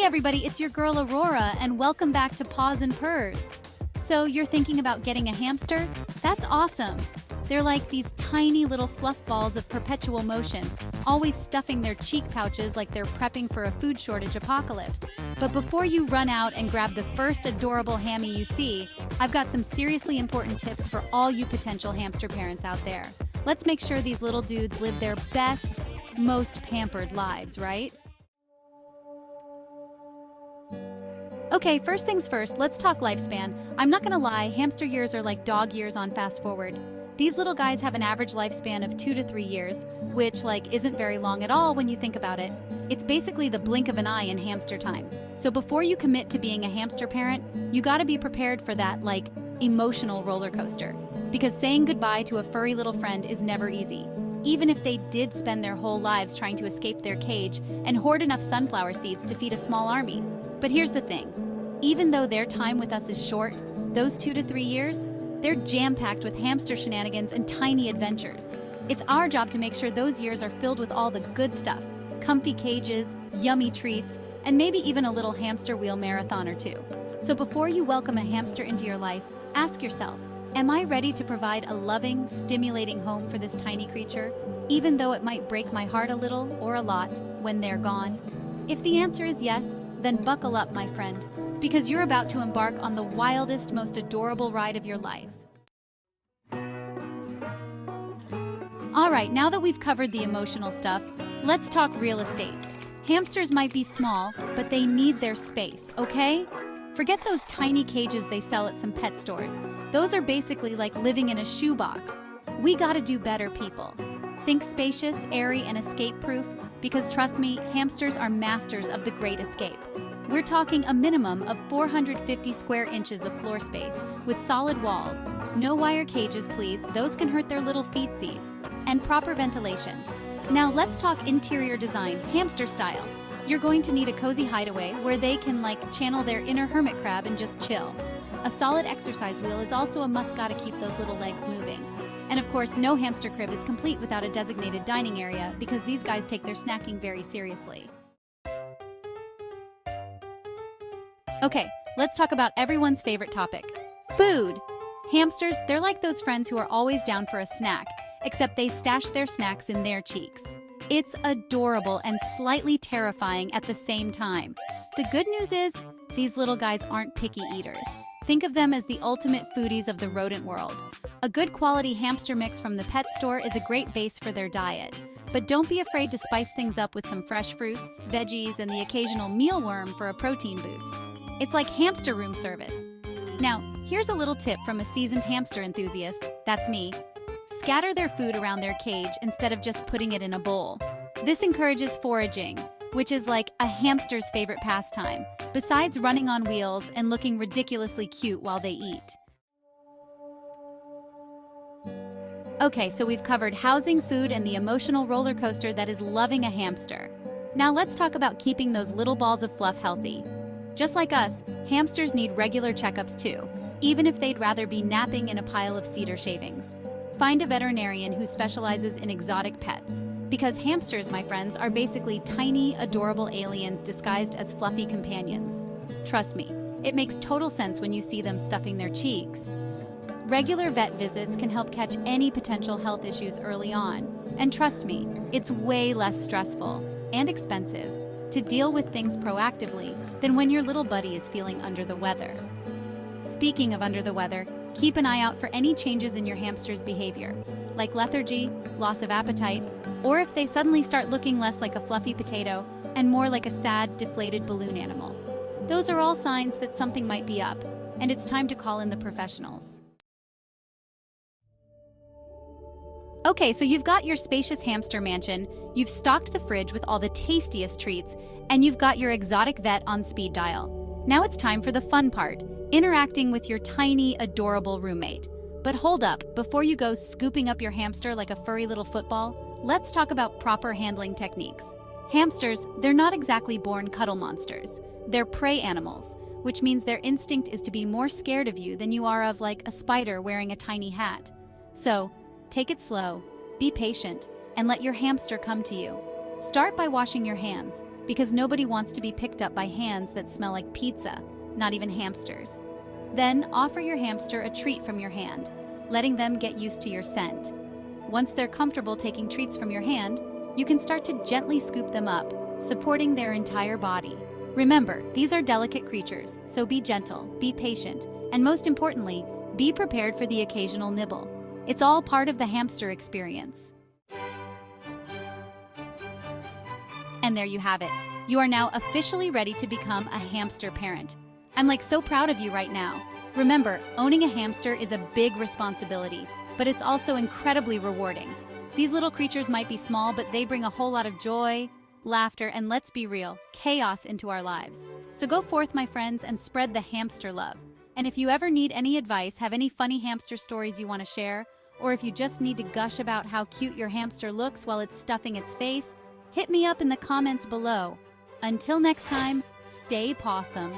everybody, it's your girl Aurora, and welcome back to Paws and Purrs. So you're thinking about getting a hamster? That's awesome! They're like these tiny little fluff balls of perpetual motion, always stuffing their cheek pouches like they're prepping for a food shortage apocalypse. But before you run out and grab the first adorable hammy you see, I've got some seriously important tips for all you potential hamster parents out there. Let's make sure these little dudes live their best, most pampered lives, right? Okay, first things first, let's talk lifespan. I'm not gonna lie, hamster years are like dog years on fast forward. These little guys have an average lifespan of 2 to 3 years, which isn't very long at all when you think about it. It's basically the blink of an eye in hamster time. So before you commit to being a hamster parent, you gotta be prepared for that emotional roller coaster. Because saying goodbye to a furry little friend is never easy. Even if they did spend their whole lives trying to escape their cage and hoard enough sunflower seeds to feed a small army. But here's the thing, even though their time with us is short, those 2 to 3 years, they're jam-packed with hamster shenanigans and tiny adventures. It's our job to make sure those years are filled with all the good stuff, comfy cages, yummy treats, and maybe even a little hamster wheel marathon or two. So before you welcome a hamster into your life, ask yourself, am I ready to provide a loving, stimulating home for this tiny creature, even though it might break my heart a little or a lot when they're gone? If the answer is yes, then buckle up, my friend, because you're about to embark on the wildest, most adorable ride of your life. All right, now that we've covered the emotional stuff, let's talk real estate. Hamsters might be small, but they need their space, okay? Forget those tiny cages they sell at some pet stores. Those are basically like living in a shoebox. We gotta do better, people. Think spacious, airy, and escape-proof, because trust me, hamsters are masters of the great escape. We're talking a minimum of 450 square inches of floor space, with solid walls. No wire cages, please, those can hurt their little feetsies. And proper ventilation. Now let's talk interior design, hamster style. You're going to need a cozy hideaway where they can channel their inner hermit crab and just chill. A solid exercise wheel is also a must, gotta keep those little legs moving. And of course, no hamster crib is complete without a designated dining area because these guys take their snacking very seriously. Okay, let's talk about everyone's favorite topic, food. Hamsters, they're like those friends who are always down for a snack, except they stash their snacks in their cheeks. It's adorable and slightly terrifying at the same time. The good news is, these little guys aren't picky eaters. Think of them as the ultimate foodies of the rodent world. A good quality hamster mix from the pet store is a great base for their diet. But don't be afraid to spice things up with some fresh fruits, veggies, and the occasional mealworm for a protein boost. It's like hamster room service. Now, here's a little tip from a seasoned hamster enthusiast, that's me. Scatter their food around their cage instead of just putting it in a bowl. This encourages foraging, which is like a hamster's favorite pastime, besides running on wheels and looking ridiculously cute while they eat. Okay, so we've covered housing, food, and the emotional roller coaster that is loving a hamster. Now let's talk about keeping those little balls of fluff healthy. Just like us, hamsters need regular checkups too, even if they'd rather be napping in a pile of cedar shavings. Find a veterinarian who specializes in exotic pets, because hamsters, my friends, are basically tiny, adorable aliens disguised as fluffy companions. Trust me, it makes total sense when you see them stuffing their cheeks. Regular vet visits can help catch any potential health issues early on. And trust me, it's way less stressful and expensive to deal with things proactively than when your little buddy is feeling under the weather. Speaking of under the weather, keep an eye out for any changes in your hamster's behavior, like lethargy, loss of appetite, or if they suddenly start looking less like a fluffy potato and more like a sad, deflated balloon animal. Those are all signs that something might be up, and it's time to call in the professionals. Okay, so you've got your spacious hamster mansion, you've stocked the fridge with all the tastiest treats, and you've got your exotic vet on speed dial. Now it's time for the fun part, interacting with your tiny, adorable roommate. But hold up, before you go scooping up your hamster like a furry little football, let's talk about proper handling techniques. Hamsters, they're not exactly born cuddle monsters. They're prey animals, which means their instinct is to be more scared of you than you are of a spider wearing a tiny hat. So, take it slow, be patient, and let your hamster come to you. Start by washing your hands. because nobody wants to be picked up by hands that smell like pizza, not even hamsters. Then offer your hamster a treat from your hand, letting them get used to your scent. Once they're comfortable taking treats from your hand, you can start to gently scoop them up, supporting their entire body. Remember, these are delicate creatures, so be gentle, be patient, and most importantly, be prepared for the occasional nibble. It's all part of the hamster experience. And there you have it. You are now officially ready to become a hamster parent. I'm so proud of you right now. Remember, owning a hamster is a big responsibility, but it's also incredibly rewarding. These little creatures might be small, but they bring a whole lot of joy, laughter, and let's be real, chaos into our lives. So go forth, my friends, and spread the hamster love. And if you ever need any advice, have any funny hamster stories you want to share, or if you just need to gush about how cute your hamster looks while it's stuffing its face, hit me up in the comments below. Until next time, stay pawsome.